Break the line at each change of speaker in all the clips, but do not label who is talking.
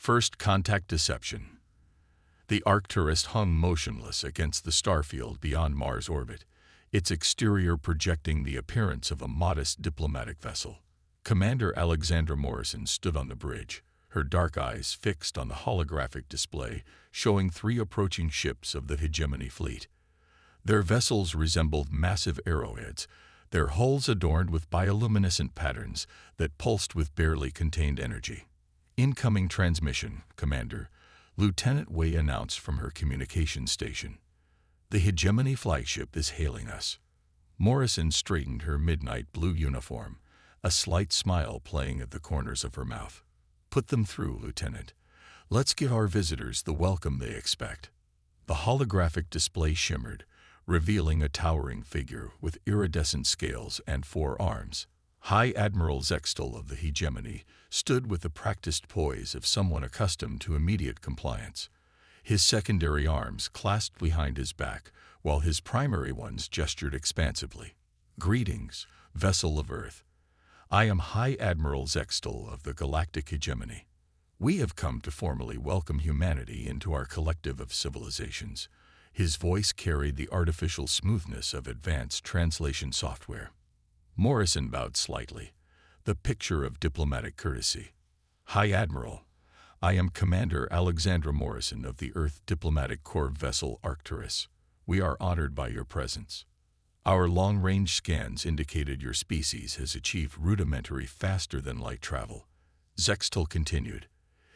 First contact deception. The Arcturus hung motionless against the starfield beyond Mars' orbit, its exterior projecting the appearance of a modest diplomatic vessel. Commander Alexandra Morrison stood on the bridge, her dark eyes fixed on the holographic display showing 3 approaching ships of the hegemony fleet. Their vessels resembled massive arrowheads, their hulls adorned with bioluminescent patterns that pulsed with barely contained energy. Incoming transmission, Commander, Lieutenant Wei announced from her communication station. The hegemony flagship is hailing us. Morrison straightened her midnight blue uniform, a slight smile playing at the corners of her mouth. Put them through, Lieutenant. Let's give our visitors the welcome they expect. The holographic display shimmered, revealing a towering figure with iridescent scales and 4 arms. High Admiral Zextal of the hegemony stood with the practiced poise of someone accustomed to immediate compliance. His secondary arms clasped behind his back, while his primary ones gestured expansively. Greetings, vessel of Earth. I am High Admiral Zextal of the Galactic Hegemony. We have come to formally welcome humanity into our collective of civilizations. His voice carried the artificial smoothness of advanced translation software. Morrison bowed slightly, the picture of diplomatic courtesy. High Admiral, I am Commander Alexandra Morrison of the Earth Diplomatic Corps vessel Arcturus. We are honored by your presence. Our long-range scans indicated your species has achieved rudimentary faster-than-light travel. Zextal continued,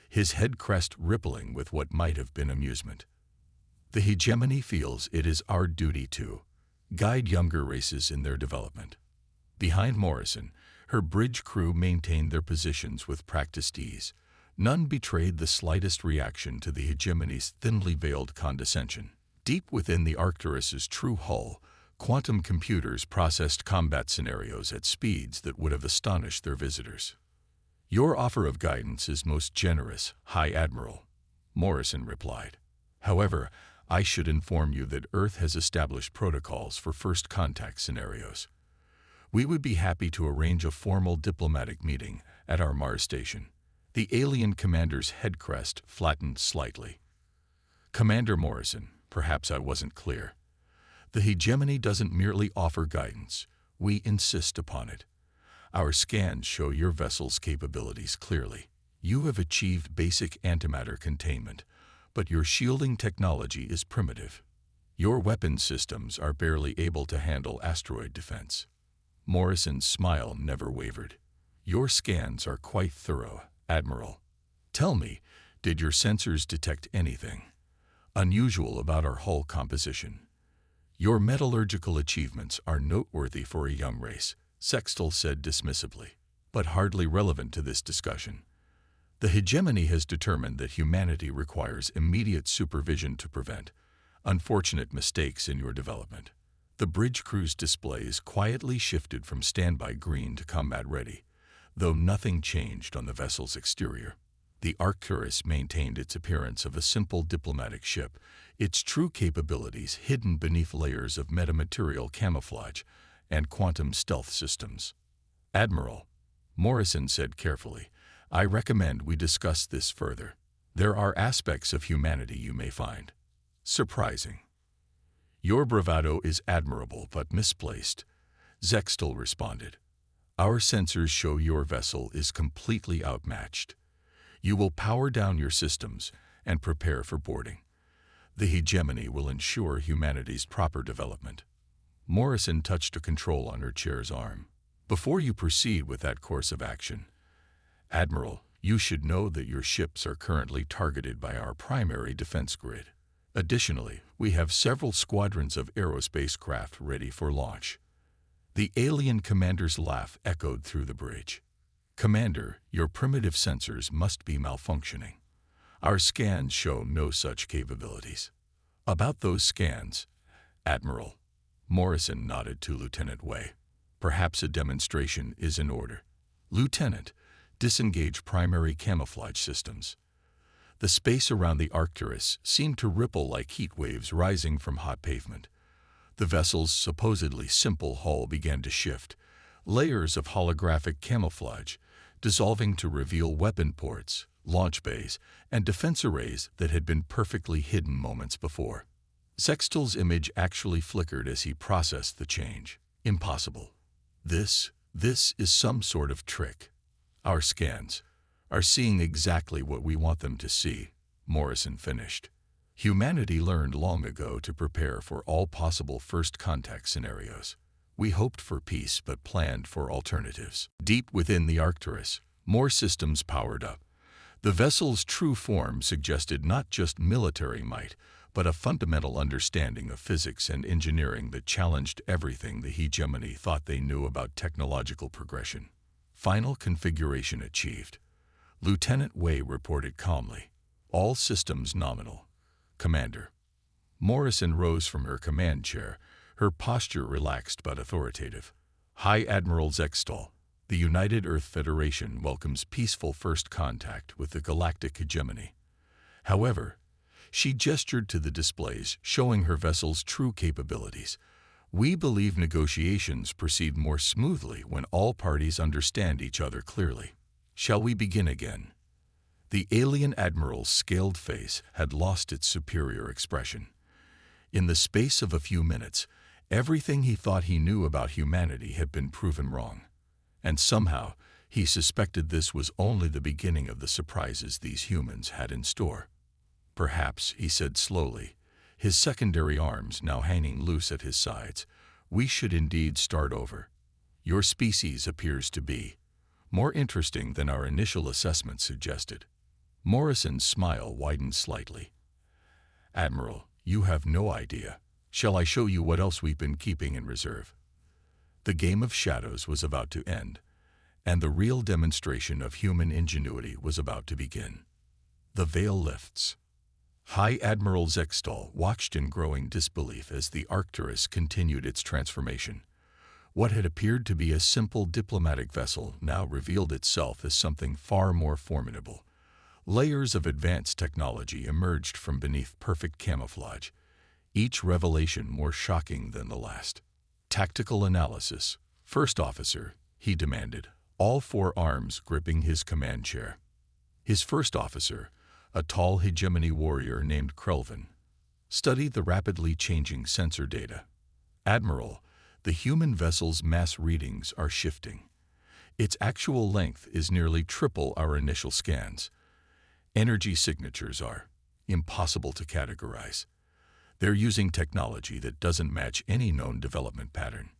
his head crest rippling with what might have been amusement. The hegemony feels it is our duty to guide younger races in their development. Behind Morrison, her bridge crew maintained their positions with practiced ease. None betrayed the slightest reaction to the hegemony's thinly veiled condescension. Deep within the Arcturus's true hull, quantum computers processed combat scenarios at speeds that would have astonished their visitors. Your offer of guidance is most generous, High Admiral, Morrison replied. However, I should inform you that Earth has established protocols for first contact scenarios. We would be happy to arrange a formal diplomatic meeting at our Mars station. The alien commander's head crest flattened slightly. Commander Morrison, perhaps I wasn't clear. The hegemony doesn't merely offer guidance. We insist upon it. Our scans show your vessel's capabilities clearly. You have achieved basic antimatter containment, but your shielding technology is primitive. Your weapon systems are barely able to handle asteroid defense. Morrison's smile never wavered. Your scans are quite thorough, Admiral. Tell me, did your sensors detect anything unusual about our hull composition? Your metallurgical achievements are noteworthy for a young race, Zextal said dismissively, but hardly relevant to this discussion. The hegemony has determined that humanity requires immediate supervision to prevent unfortunate mistakes in your development. The bridge crew's displays quietly shifted from standby green to combat ready, though nothing changed on the vessel's exterior. The Arcturus maintained its appearance of a simple diplomatic ship, its true capabilities hidden beneath layers of metamaterial camouflage and quantum stealth systems. Admiral, Morrison said carefully, I recommend we discuss this further. There are aspects of humanity you may find surprising. Your bravado is admirable but misplaced, Zextal responded. Our sensors show your vessel is completely outmatched. You will power down your systems and prepare for boarding. The hegemony will ensure humanity's proper development. Morrison touched a control on her chair's arm. Before you proceed with that course of action, Admiral, you should know that your ships are currently targeted by our primary defense grid. Additionally, we have several squadrons of aerospace craft ready for launch. The alien commander's laugh echoed through the bridge. Commander, your primitive sensors must be malfunctioning. Our scans show no such capabilities. About those scans, Admiral, Morrison nodded to Lieutenant Wei. Perhaps a demonstration is in order. Lieutenant, disengage primary camouflage systems. The space around the Arcturus seemed to ripple like heat waves rising from hot pavement. The vessel's supposedly simple hull began to shift, layers of holographic camouflage dissolving to reveal weapon ports, launch bays, and defense arrays that had been perfectly hidden moments before. Zextal's image actually flickered as he processed the change. Impossible. This is some sort of trick. Our scans are seeing exactly what we want them to see, Morrison finished. Humanity learned long ago to prepare for all possible first contact scenarios. We hoped for peace but planned for alternatives. Deep within the Arcturus, more systems powered up. The vessel's true form suggested not just military might, but a fundamental understanding of physics and engineering that challenged everything the hegemony thought they knew about technological progression. Final configuration achieved. Lieutenant Wei reported calmly. All systems nominal. Commander. Morrison rose from her command chair, her posture relaxed but authoritative. High Admiral Zextal, the United Earth Federation welcomes peaceful first contact with the galactic hegemony. However, she gestured to the displays, showing her vessel's true capabilities. We believe negotiations proceed more smoothly when all parties understand each other clearly. Shall we begin again? The alien admiral's scaled face had lost its superior expression. In the space of a few minutes, everything he thought he knew about humanity had been proven wrong. And somehow, he suspected this was only the beginning of the surprises these humans had in store. Perhaps, he said slowly, his secondary arms now hanging loose at his sides, we should indeed start over. Your species appears to be more interesting than our initial assessment suggested. Morrison's smile widened slightly. Admiral, you have no idea. Shall I show you what else we've been keeping in reserve? The game of shadows was about to end, and the real demonstration of human ingenuity was about to begin. The veil lifts. High Admiral Zextal watched in growing disbelief as the Arcturus continued its transformation. What had appeared to be a simple diplomatic vessel now revealed itself as something far more formidable. Layers of advanced technology emerged from beneath perfect camouflage, each revelation more shocking than the last. Tactical analysis. First officer, he demanded, all four arms gripping his command chair. His first officer, a tall hegemony warrior named Krelvin, studied the rapidly changing sensor data. Admiral, the human vessel's mass readings are shifting. Its actual length is nearly triple our initial scans. Energy signatures are impossible to categorize. They're using technology that doesn't match any known development pattern.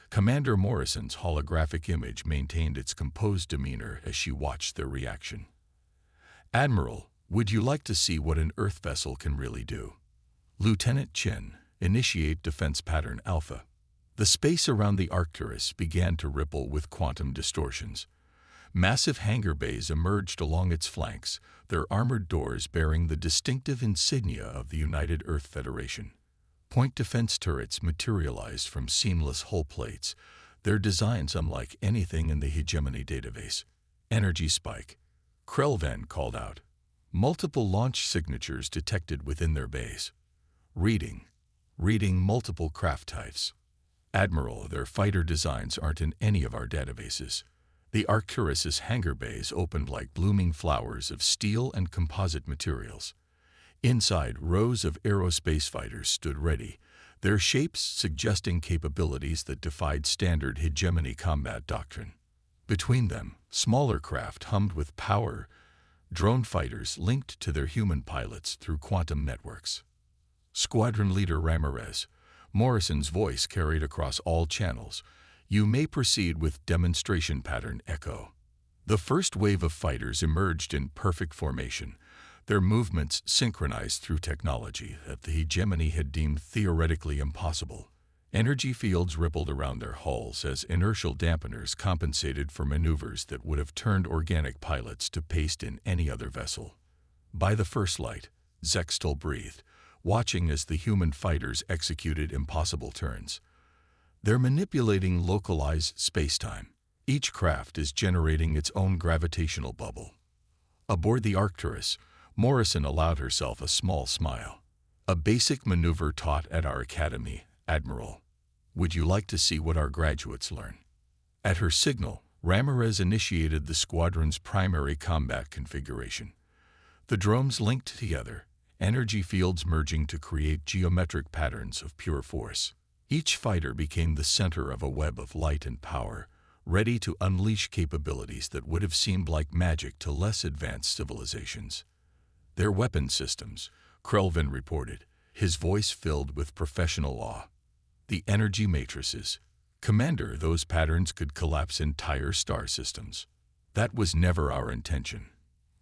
Commander Morrison's holographic image maintained its composed demeanor as she watched their reaction. Admiral, would you like to see what an Earth vessel can really do? Lieutenant Chin, initiate defense pattern Alpha. The space around the Arcturus began to ripple with quantum distortions. Massive hangar bays emerged along its flanks, their armored doors bearing the distinctive insignia of the United Earth Federation. Point defense turrets materialized from seamless hull plates, their designs unlike anything in the hegemony database. Energy spike. Krelvan called out. Multiple launch signatures detected within their bays. Reading multiple craft types. Admiral, their fighter designs aren't in any of our databases. The Arcturus's hangar bays opened like blooming flowers of steel and composite materials. Inside, rows of aerospace fighters stood ready, their shapes suggesting capabilities that defied standard hegemony combat doctrine. Between them, smaller craft hummed with power, drone fighters linked to their human pilots through quantum networks. Squadron Leader Ramirez, Morrison's voice carried across all channels. You may proceed with demonstration pattern Echo. The first wave of fighters emerged in perfect formation, their movements synchronized through technology that the hegemony had deemed theoretically impossible. Energy fields rippled around their hulls as inertial dampeners compensated for maneuvers that would have turned organic pilots to paste in any other vessel. By the first light, Zextal breathed, watching as the human fighters executed impossible turns. They're manipulating localized space-time. Each craft is generating its own gravitational bubble. Aboard the Arcturus, Morrison allowed herself a small smile. A basic maneuver taught at our academy, Admiral. Would you like to see what our graduates learn? At her signal, Ramirez initiated the squadron's primary combat configuration. The drones linked together, energy fields merging to create geometric patterns of pure force. Each fighter became the center of a web of light and power, ready to unleash capabilities that would have seemed like magic to less advanced civilizations. Their weapon systems, Krelvin reported, his voice filled with professional awe. The energy matrices. Commander, those patterns could collapse entire star systems. That was never our intention,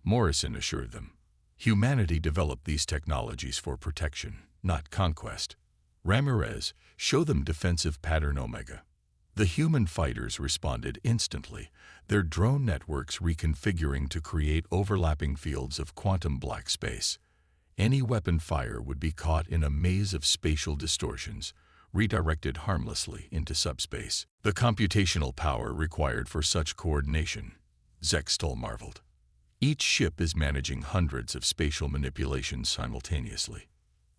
Morrison assured them. Humanity developed these technologies for protection, not conquest. Ramirez, show them defensive pattern Omega. The human fighters responded instantly, their drone networks reconfiguring to create overlapping fields of quantum black space. Any weapon fire would be caught in a maze of spatial distortions, redirected harmlessly into subspace. The computational power required for such coordination, Zextol marveled. Each ship is managing hundreds of spatial manipulations simultaneously.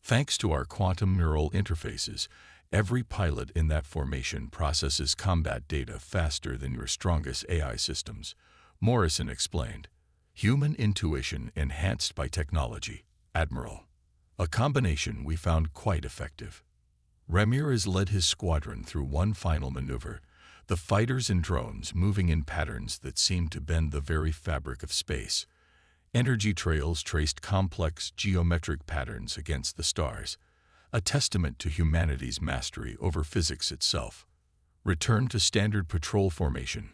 Thanks to our quantum neural interfaces, every pilot in that formation processes combat data faster than your strongest AI systems, Morrison explained. Human intuition enhanced by technology, Admiral. A combination we found quite effective. Ramirez led his squadron through one final maneuver, the fighters and drones moving in patterns that seemed to bend the very fabric of space. Energy trails traced complex geometric patterns against the stars, a testament to humanity's mastery over physics itself. Return to standard patrol formation,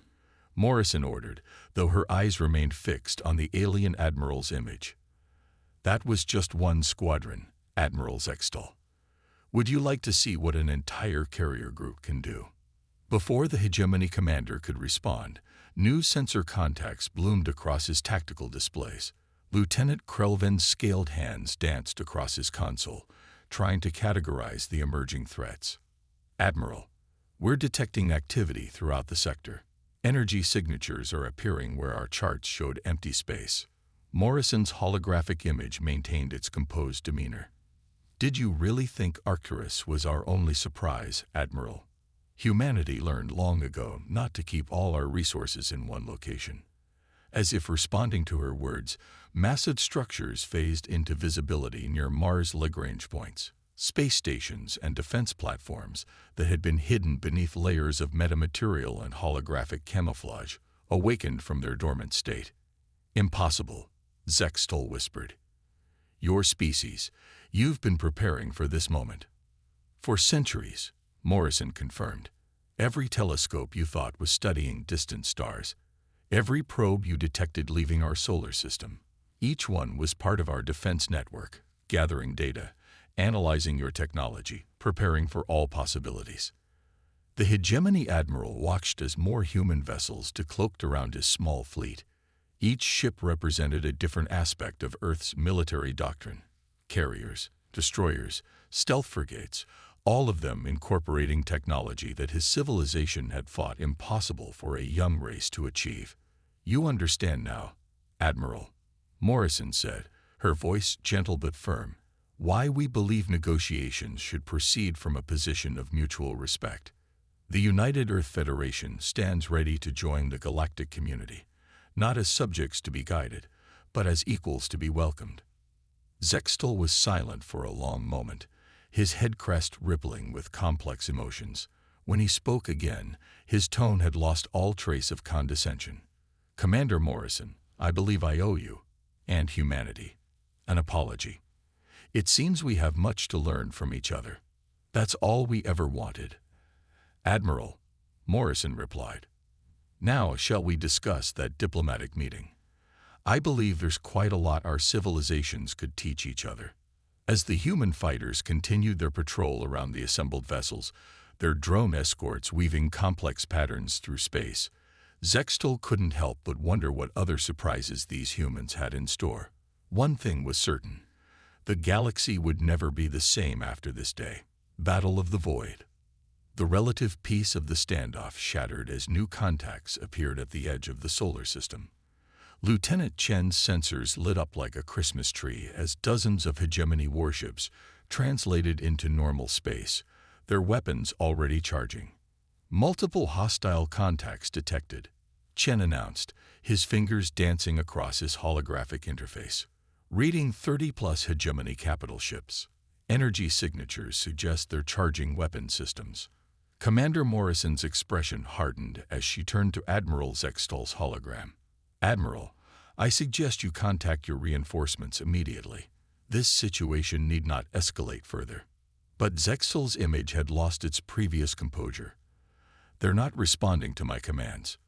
Morrison ordered, though her eyes remained fixed on the alien admiral's image. That was just one squadron, Admiral Zextol. Would you like to see what an entire carrier group can do? Before the hegemony commander could respond, new sensor contacts bloomed across his tactical displays. Lieutenant Krelvin's scaled hands danced across his console, trying to categorize the emerging threats. Admiral, we're detecting activity throughout the sector. Energy signatures are appearing where our charts showed empty space. Morrison's holographic image maintained its composed demeanor. Did you really think Arcturus was our only surprise, Admiral? Humanity learned long ago not to keep all our resources in one location. As if responding to her words, massive structures phased into visibility near Mars' Lagrange points, space stations and defense platforms that had been hidden beneath layers of metamaterial and holographic camouflage, awakened from their dormant state. Impossible, Zextol whispered. Your species, you've been preparing for this moment. For centuries, Morrison confirmed. Every telescope you thought was studying distant stars. Every probe you detected leaving our solar system. Each one was part of our defense network, gathering data, analyzing your technology, preparing for all possibilities. The hegemony admiral watched as more human vessels decloaked around his small fleet. Each ship represented a different aspect of Earth's military doctrine. Carriers, destroyers, stealth frigates, all of them incorporating technology that his civilization had thought impossible for a young race to achieve. You understand now, Admiral, Morrison said, her voice gentle but firm, why we believe negotiations should proceed from a position of mutual respect. The United Earth Federation stands ready to join the galactic community, not as subjects to be guided, but as equals to be welcomed. Zextol was silent for a long moment, his head crest rippling with complex emotions. When he spoke again, his tone had lost all trace of condescension. Commander Morrison, I believe I owe you, and humanity, an apology. It seems we have much to learn from each other. That's all we ever wanted. Admiral, Morrison replied. Now shall we discuss that diplomatic meeting? I believe there's quite a lot our civilizations could teach each other. As the human fighters continued their patrol around the assembled vessels, their drone escorts weaving complex patterns through space, Zextol couldn't help but wonder what other surprises these humans had in store. One thing was certain. The galaxy would never be the same after this day. Battle of the Void. The relative peace of the standoff shattered as new contacts appeared at the edge of the solar system. Lieutenant Chen's sensors lit up like a Christmas tree as dozens of hegemony warships translated into normal space, their weapons already charging. Multiple hostile contacts detected. Chen announced, his fingers dancing across his holographic interface. Reading 30-plus hegemony capital ships. Energy signatures suggest they're charging weapon systems. Commander Morrison's expression hardened as she turned to Admiral Zextal's hologram. Admiral, I suggest you contact your reinforcements immediately. This situation need not escalate further. But Zextal's image had lost its previous composure. They're not responding to my commands.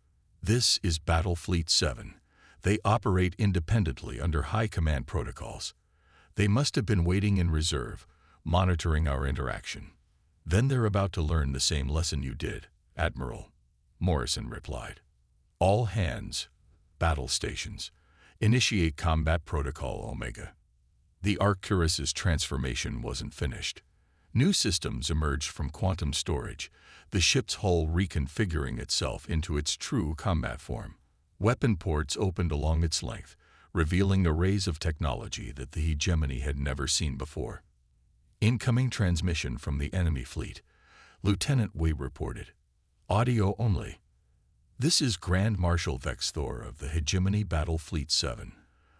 This is Battle Fleet 7. They operate independently under high command protocols. They must have been waiting in reserve, monitoring our interaction. Then they're about to learn the same lesson you did, Admiral, Morrison replied. All hands, battle stations, initiate combat protocol Omega. The Arcturus's transformation wasn't finished. New systems emerged from quantum storage, the ship's hull reconfiguring itself into its true combat form. Weapon ports opened along its length, revealing arrays of technology that the hegemony had never seen before. Incoming transmission from the enemy fleet, Lieutenant Wei reported. Audio only. This is Grand Marshal Vex Thor of the Hegemony Battle Fleet 7,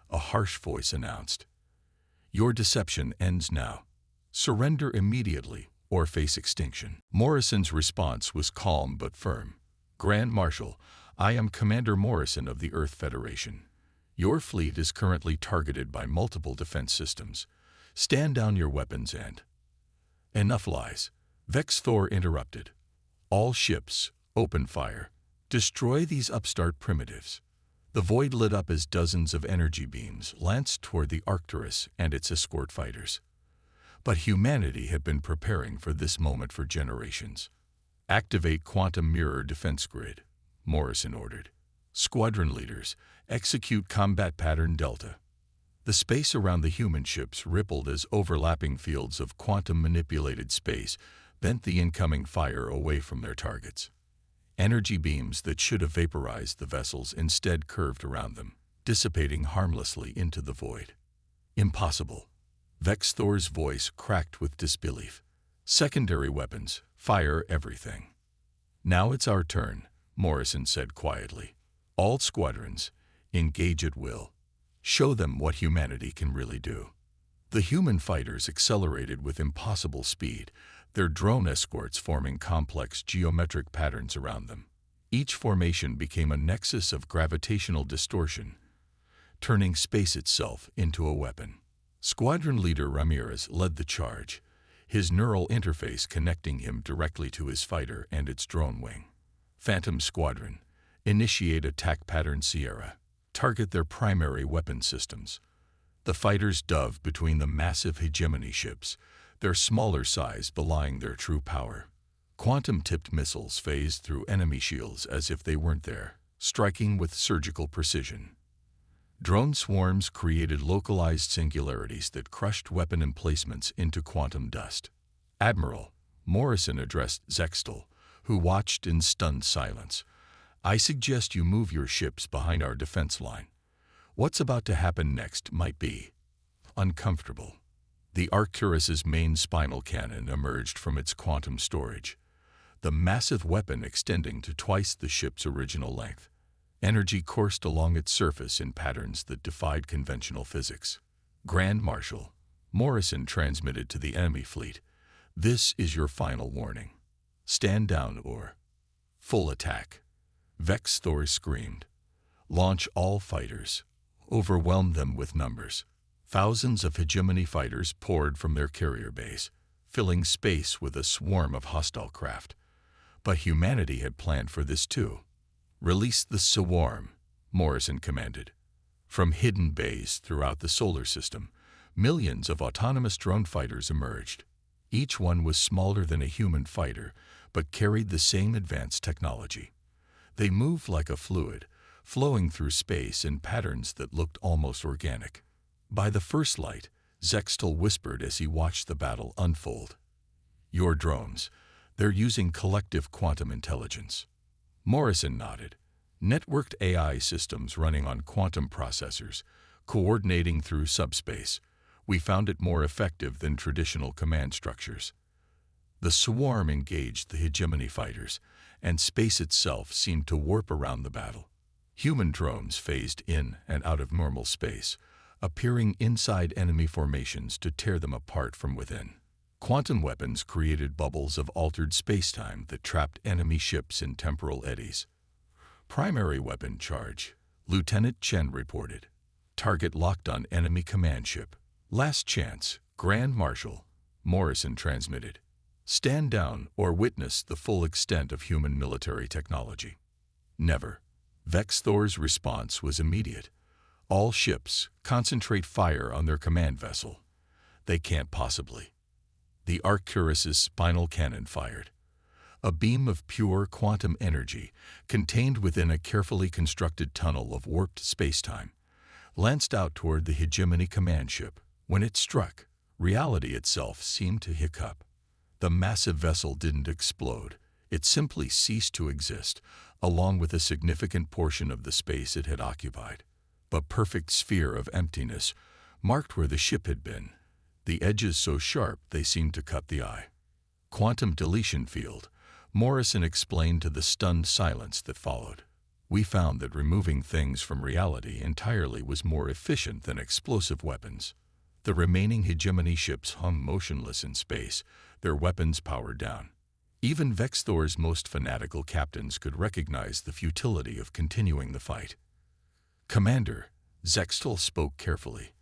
a harsh voice announced. Your deception ends now. Surrender immediately or face extinction. Morrison's response was calm but firm. Grand Marshal, I am Commander Morrison of the Earth Federation. Your fleet is currently targeted by multiple defense systems. Stand down your weapons and... Enough lies. Vex Thor interrupted. All ships, open fire. Destroy these upstart primitives. The void lit up as dozens of energy beams lanced toward the Arcturus and its escort fighters. But humanity had been preparing for this moment for generations. Activate Quantum Mirror Defense Grid, Morrison ordered. Squadron leaders, execute Combat Pattern Delta. The space around the human ships rippled as overlapping fields of quantum-manipulated space bent the incoming fire away from their targets. Energy beams that should have vaporized the vessels instead curved around them, dissipating harmlessly into the void. Impossible. Vex Thor's voice cracked with disbelief. Secondary weapons, fire everything. Now it's our turn, Morrison said quietly. All squadrons, engage at will. Show them what humanity can really do. The human fighters accelerated with impossible speed, their drone escorts forming complex geometric patterns around them. Each formation became a nexus of gravitational distortion, turning space itself into a weapon. Squadron leader Ramirez led the charge, his neural interface connecting him directly to his fighter and its drone wing. Phantom Squadron, initiate attack pattern Sierra. Target their primary weapon systems. The fighters dove between the massive hegemony ships, their smaller size belying their true power. Quantum-tipped missiles phased through enemy shields as if they weren't there, striking with surgical precision. Drone swarms created localized singularities that crushed weapon emplacements into quantum dust. Admiral, Morrison addressed Zextal, who watched in stunned silence. I suggest you move your ships behind our defense line. What's about to happen next might be uncomfortable. The Arcturus's main spinal cannon emerged from its quantum storage, the massive weapon extending to twice the ship's original length. Energy coursed along its surface in patterns that defied conventional physics. Grand Marshal, Morrison transmitted to the enemy fleet, this is your final warning. Stand down or full attack. Vex Thor screamed. Launch all fighters. Overwhelm them with numbers. Thousands of hegemony fighters poured from their carrier bays, filling space with a swarm of hostile craft. But humanity had planned for this too. Release the swarm, Morrison commanded. From hidden bays throughout the solar system, millions of autonomous drone fighters emerged. Each one was smaller than a human fighter, but carried the same advanced technology. They moved like a fluid, flowing through space in patterns that looked almost organic. By the first light, Zextal whispered as he watched the battle unfold. Your drones, they're using collective quantum intelligence. Morrison nodded. Networked AI systems running on quantum processors, coordinating through subspace. We found it more effective than traditional command structures. The swarm engaged the hegemony fighters, and space itself seemed to warp around the battle. Human drones phased in and out of normal space, appearing inside enemy formations to tear them apart from within. Quantum weapons created bubbles of altered spacetime that trapped enemy ships in temporal eddies. Primary weapon charge, Lieutenant Chen reported. Target locked on enemy command ship. Last chance, Grand Marshal, Morrison transmitted. Stand down or witness the full extent of human military technology. Never. Vex Thor's response was immediate. All ships, concentrate fire on their command vessel. They can't possibly. The Arcturus's spinal cannon fired. A beam of pure quantum energy, contained within a carefully constructed tunnel of warped spacetime, lanced out toward the hegemony command ship. When it struck, reality itself seemed to hiccup. The massive vessel didn't explode. It simply ceased to exist, along with a significant portion of the space it had occupied. A perfect sphere of emptiness marked where the ship had been, the edges so sharp they seemed to cut the eye. Quantum deletion field, Morrison explained to the stunned silence that followed. We found that removing things from reality entirely was more efficient than explosive weapons. The remaining hegemony ships hung motionless in space, their weapons powered down. Even Vex Thor's most fanatical captains could recognize the futility of continuing the fight. Commander, Zextal spoke carefully.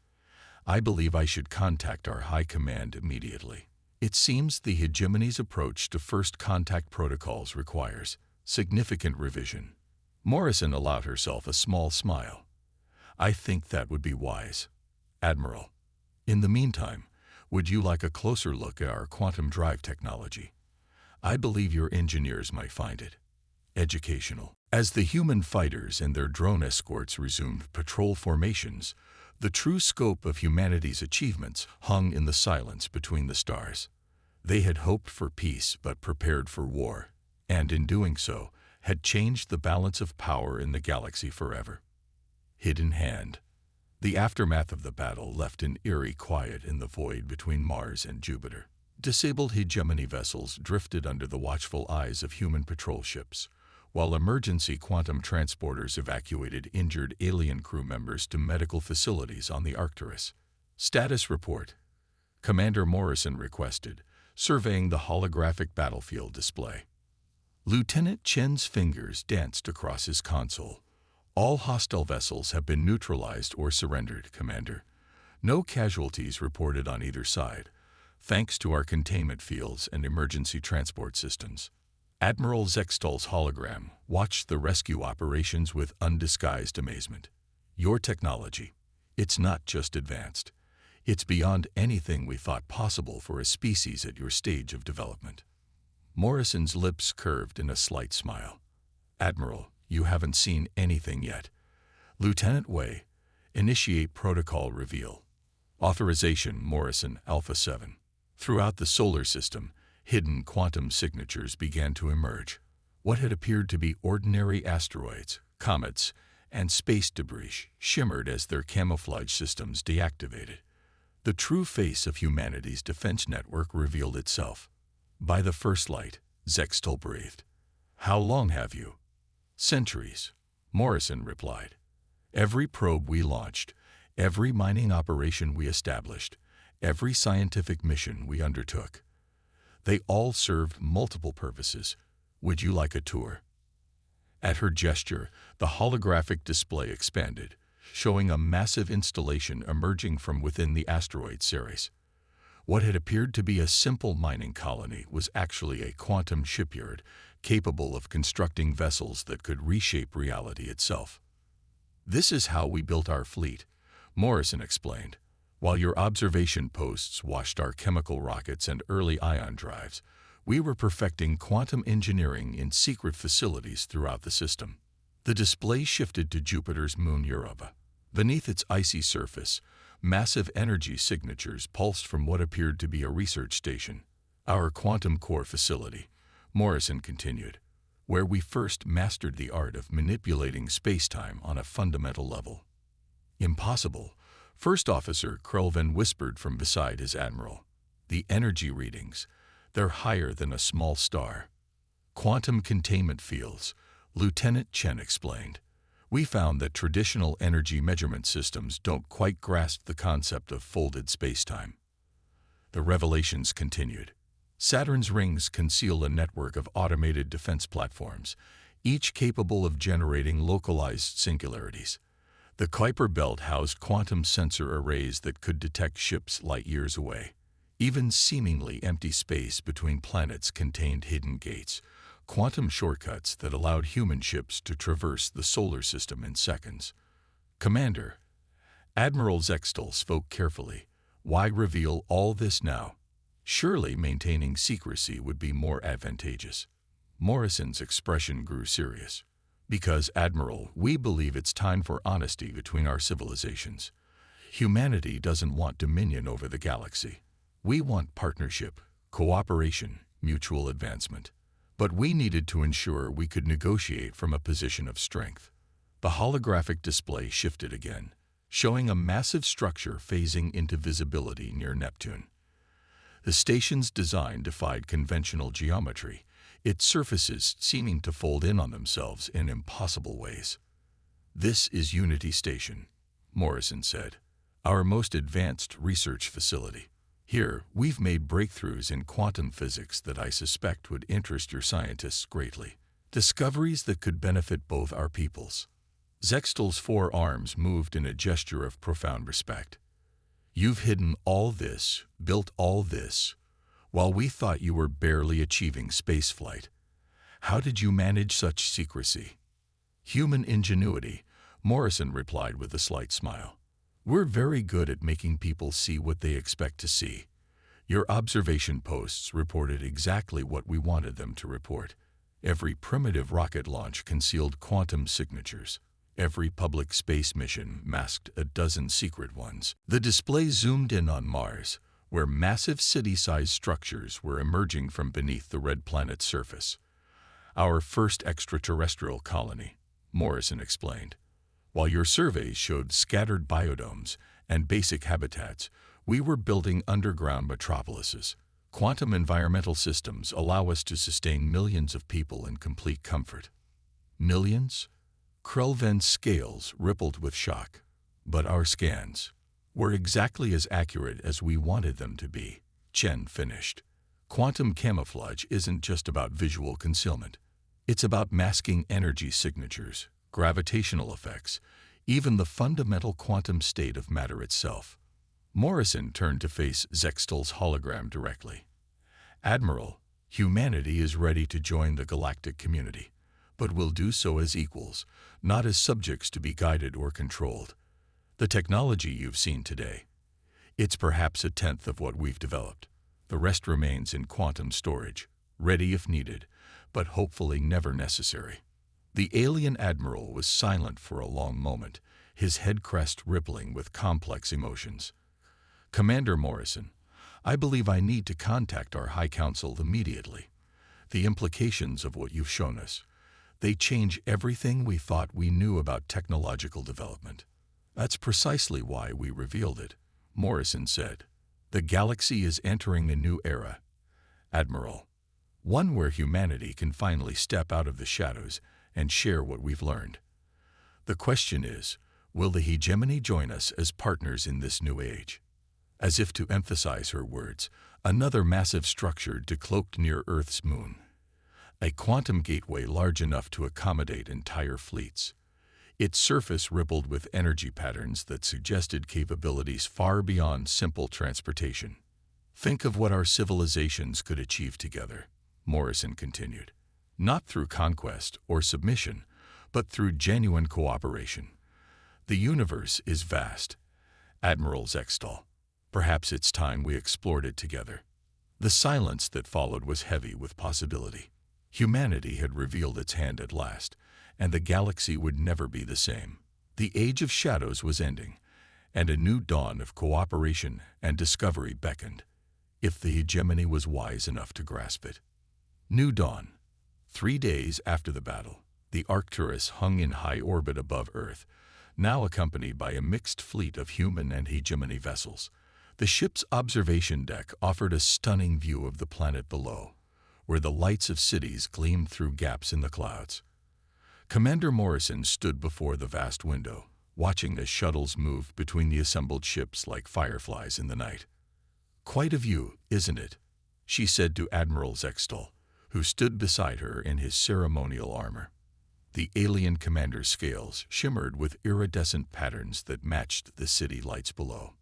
I believe I should contact our high command immediately. It seems the hegemony's approach to first contact protocols requires significant revision. Morrison allowed herself a small smile. I think that would be wise. Admiral, in the meantime, would you like a closer look at our quantum drive technology? I believe your engineers might find it educational. As the human fighters and their drone escorts resumed patrol formations, the true scope of humanity's achievements hung in the silence between the stars. They had hoped for peace but prepared for war, and in doing so, had changed the balance of power in the galaxy forever. Hidden hand. The aftermath of the battle left an eerie quiet in the void between Mars and Jupiter. Disabled hegemony vessels drifted under the watchful eyes of human patrol ships, while emergency quantum transporters evacuated injured alien crew members to medical facilities on the Arcturus. Status report, Commander Morrison requested, surveying the holographic battlefield display. Lieutenant Chen's fingers danced across his console. All hostile vessels have been neutralized or surrendered, Commander. No casualties reported on either side, thanks to our containment fields and emergency transport systems. Admiral Zextal's hologram watched the rescue operations with undisguised amazement. Your technology, it's not just advanced. It's beyond anything we thought possible for a species at your stage of development. Morrison's lips curved in a slight smile. Admiral, you haven't seen anything yet. Lieutenant Wei, initiate protocol reveal. Authorization Morrison Alpha 7. Throughout the solar system, hidden quantum signatures began to emerge. What had appeared to be ordinary asteroids, comets, and space debris shimmered as their camouflage systems deactivated. The true face of humanity's defense network revealed itself. By the first light, Zextal breathed. How long have you? Centuries, Morrison replied. Every probe we launched, every mining operation we established, every scientific mission we undertook. They all served multiple purposes. Would you like a tour? At her gesture, the holographic display expanded, showing a massive installation emerging from within the asteroid Ceres. What had appeared to be a simple mining colony was actually a quantum shipyard capable of constructing vessels that could reshape reality itself. This is how we built our fleet, Morrison explained. While your observation posts washed our chemical rockets and early ion drives, we were perfecting quantum engineering in secret facilities throughout the system. The display shifted to Jupiter's moon Europa. Beneath its icy surface, massive energy signatures pulsed from what appeared to be a research station. Our quantum core facility, Morrison continued, where we first mastered the art of manipulating spacetime on a fundamental level. Impossible, First Officer Krelvin whispered from beside his admiral. The energy readings, they're higher than a small star. Quantum containment fields, Lieutenant Chen explained. We found that traditional energy measurement systems don't quite grasp the concept of folded spacetime. The revelations continued. Saturn's rings conceal a network of automated defense platforms, each capable of generating localized singularities. The Kuiper belt housed quantum sensor arrays that could detect ships light years away. Even seemingly empty space between planets contained hidden gates, quantum shortcuts that allowed human ships to traverse the solar system in seconds. Commander, Admiral Zextal spoke carefully. Why reveal all this now? Surely maintaining secrecy would be more advantageous. Morrison's expression grew serious. Because, Admiral, we believe it's time for honesty between our civilizations. Humanity doesn't want dominion over the galaxy. We want partnership, cooperation, mutual advancement. But we needed to ensure we could negotiate from a position of strength. The holographic display shifted again, showing a massive structure phasing into visibility near Neptune. The station's design defied conventional geometry, its surfaces seeming to fold in on themselves in impossible ways. "This is Unity Station," Morrison said, "our most advanced research facility. Here, we've made breakthroughs in quantum physics that I suspect would interest your scientists greatly. Discoveries that could benefit both our peoples." Zextal's four arms moved in a gesture of profound respect. "You've hidden all this, built all this, while we thought you were barely achieving spaceflight. How did you manage such secrecy?" "Human ingenuity," Morrison replied with a slight smile. "We're very good at making people see what they expect to see. Your observation posts reported exactly what we wanted them to report. Every primitive rocket launch concealed quantum signatures. Every public space mission masked a dozen secret ones." The display zoomed in on Mars, where massive city-sized structures were emerging from beneath the red planet's surface. "Our first extraterrestrial colony," Morrison explained. "While your surveys showed scattered biodomes and basic habitats, we were building underground metropolises. Quantum environmental systems allow us to sustain millions of people in complete comfort." "Millions?" Krelven's scales rippled with shock. "But our scans were exactly as accurate as we wanted them to be," Chen finished. "Quantum camouflage isn't just about visual concealment. It's about masking energy signatures, gravitational effects, even the fundamental quantum state of matter itself." Morrison turned to face Zextal's hologram directly. "Admiral, humanity is ready to join the galactic community, but will do so as equals, not as subjects to be guided or controlled. The technology you've seen today, it's perhaps a tenth of what we've developed. The rest remains in quantum storage, ready if needed, but hopefully never necessary." The alien admiral was silent for a long moment, his head crest rippling with complex emotions. "Commander Morrison, I believe I need to contact our High Council immediately. The implications of what you've shown us, they change everything we thought we knew about technological development." "That's precisely why we revealed it," Morrison said. "The galaxy is entering a new era, Admiral. One where humanity can finally step out of the shadows and share what we've learned. The question is, will the hegemony join us as partners in this new age?" As if to emphasize her words, another massive structure decloaked near Earth's moon. A quantum gateway large enough to accommodate entire fleets. Its surface rippled with energy patterns that suggested capabilities far beyond simple transportation. "Think of what our civilizations could achieve together," Morrison continued. "Not through conquest or submission, but through genuine cooperation. The universe is vast, Admiral Zextal. Perhaps it's time we explored it together." The silence that followed was heavy with possibility. Humanity had revealed its hand at last, and the galaxy would never be the same. The Age of Shadows was ending, and a new dawn of cooperation and discovery beckoned, if the hegemony was wise enough to grasp it. New dawn. 3 days after the battle, the Arcturus hung in high orbit above Earth, now accompanied by a mixed fleet of human and hegemony vessels. The ship's observation deck offered a stunning view of the planet below, where the lights of cities gleamed through gaps in the clouds. Commander Morrison stood before the vast window, watching as shuttles moved between the assembled ships like fireflies in the night. "Quite a view, isn't it?" she said to Admiral Zextal, who stood beside her in his ceremonial armor. The alien commander's scales shimmered with iridescent patterns that matched the city lights below.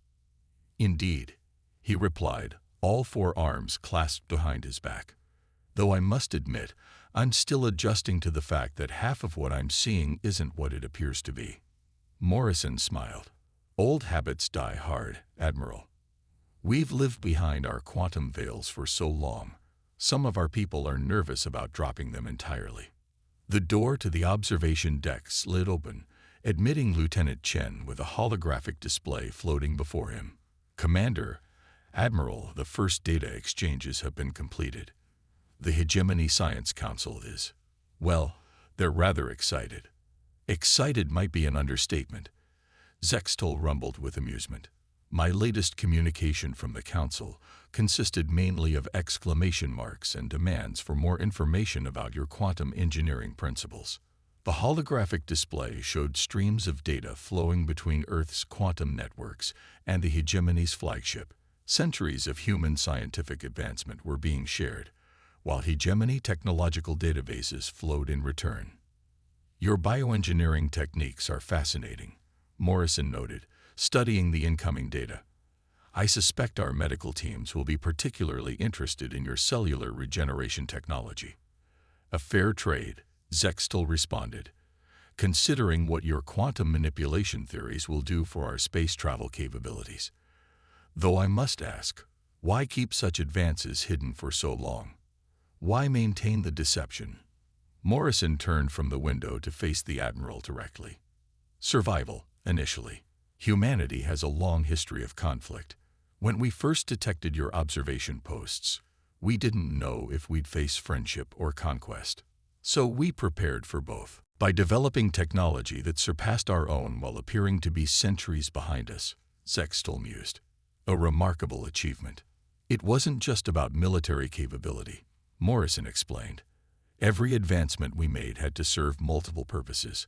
"Indeed," he replied, all four arms clasped behind his back. "Though I must admit, I'm still adjusting to the fact that half of what I'm seeing isn't what it appears to be." Morrison smiled. "Old habits die hard, Admiral. We've lived behind our quantum veils for so long. Some of our people are nervous about dropping them entirely." The door to the observation deck slid open, admitting Lieutenant Chen with a holographic display floating before him. "Commander, Admiral, the first data exchanges have been completed. The Hegemony Science Council is, well, they're rather excited." "Excited might be an understatement," Zextal rumbled with amusement. "My latest communication from the Council consisted mainly of exclamation marks and demands for more information about your quantum engineering principles." The holographic display showed streams of data flowing between Earth's quantum networks and the Hegemony's flagship. Centuries of human scientific advancement were being shared, while Hegemony technological databases flowed in return. "Your bioengineering techniques are fascinating," Morrison noted, studying the incoming data. "I suspect our medical teams will be particularly interested in your cellular regeneration technology." "A fair trade," Zextal responded, "considering what your quantum manipulation theories will do for our space travel capabilities. Though I must ask, why keep such advances hidden for so long? Why maintain the deception?" Morrison turned from the window to face the Admiral directly. "Survival, initially. Humanity has a long history of conflict. When we first detected your observation posts, we didn't know if we'd face friendship or conquest. So we prepared for both by developing technology that surpassed our own while appearing to be centuries behind us," Zextal mused. "A remarkable achievement. It wasn't just about military capability," Morrison explained. "Every advancement we made had to serve multiple purposes.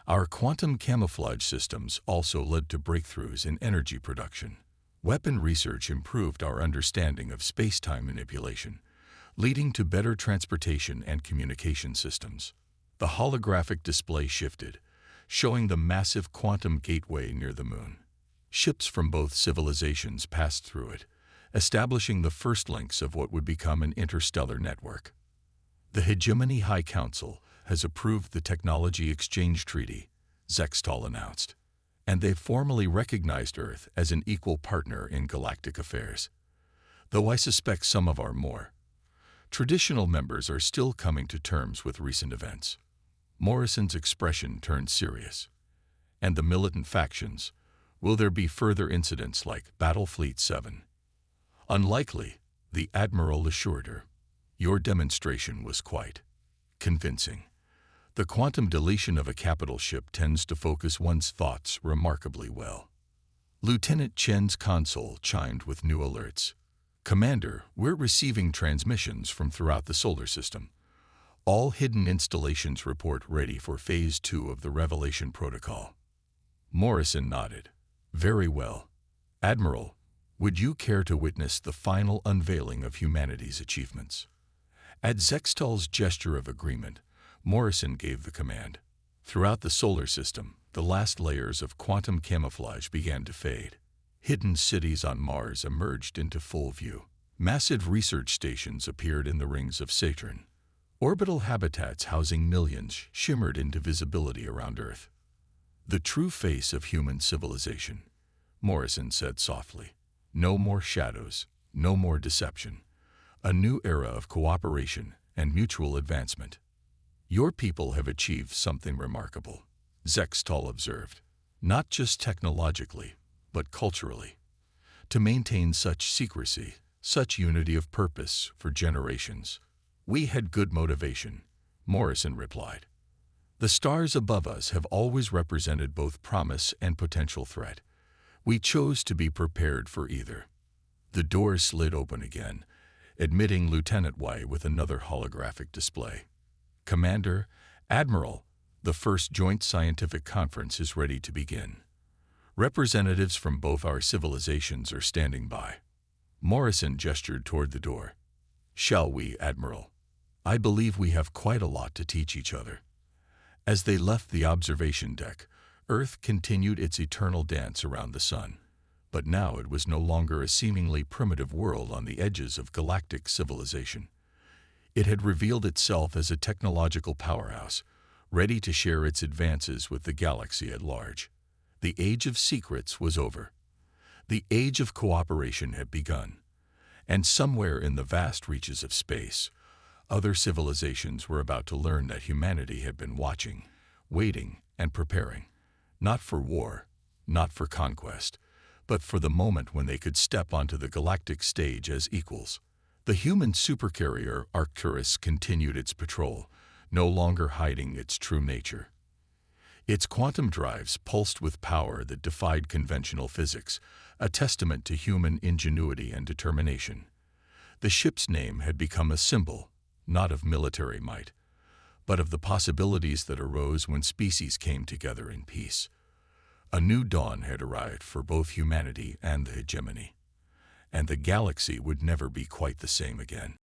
Our quantum camouflage systems also led to breakthroughs in energy production. Weapon research improved our understanding of space-time manipulation, leading to better transportation and communication systems." The holographic display shifted, showing the massive quantum gateway near the moon. Ships from both civilizations passed through it, establishing the first links of what would become an interstellar network. "The Hegemony High Council has approved the Technology Exchange Treaty," Zextal announced, "and they've formally recognized Earth as an equal partner in galactic affairs. Though I suspect some of our more traditional members are still coming to terms with recent events." Morrison's expression turned serious. "And the militant factions? Will there be further incidents like Battlefleet 7? "Unlikely," the Admiral assured her. "Your demonstration was quite convincing. The quantum deletion of a capital ship tends to focus one's thoughts remarkably well." Lieutenant Chen's console chimed with new alerts. "Commander, we're receiving transmissions from throughout the solar system. All hidden installations report ready for Phase 2 of the Revelation Protocol." Morrison nodded. "Very well. Admiral, would you care to witness the final unveiling of humanity's achievements?" At Zextal's gesture of agreement, Morrison gave the command. Throughout the solar system, the last layers of quantum camouflage began to fade. Hidden cities on Mars emerged into full view. Massive research stations appeared in the rings of Saturn. Orbital habitats housing millions shimmered into visibility around Earth. "The true face of human civilization," Morrison said softly. "No more shadows, no more deception. A new era of cooperation and mutual advancement." "Your people have achieved something remarkable," Zextal observed. "Not just technologically, but culturally. To maintain such secrecy, such unity of purpose for generations." "We had good motivation," Morrison replied. "The stars above us have always represented both promise and potential threat. We chose to be prepared for either." The door slid open again, admitting Lieutenant Y with another holographic display. "Commander, Admiral, The first joint scientific conference is ready to begin. Representatives from both our civilizations are standing by. Morrison gestured toward the door. Shall we, Admiral? I believe we have quite a lot to teach each other. As they left the observation deck, Earth continued its eternal dance around the sun. But now it was no longer a seemingly primitive world on the edges of galactic civilization. It had revealed itself as a technological powerhouse, ready to share its advances with the galaxy at large. The age of secrets was over. The age of cooperation had begun. And somewhere in the vast reaches of space, other civilizations were about to learn that humanity had been watching, waiting, and preparing, not for war, not for conquest, but for the moment when they could step onto the galactic stage as equals. The human supercarrier Arcturus continued its patrol, no longer hiding its true nature. Its quantum drives pulsed with power that defied conventional physics, a testament to human ingenuity and determination. The ship's name had become a symbol, not of military might, but of the possibilities that arose when species came together in peace. A new dawn had arrived for both humanity and the hegemony, and the galaxy would never be quite the same again.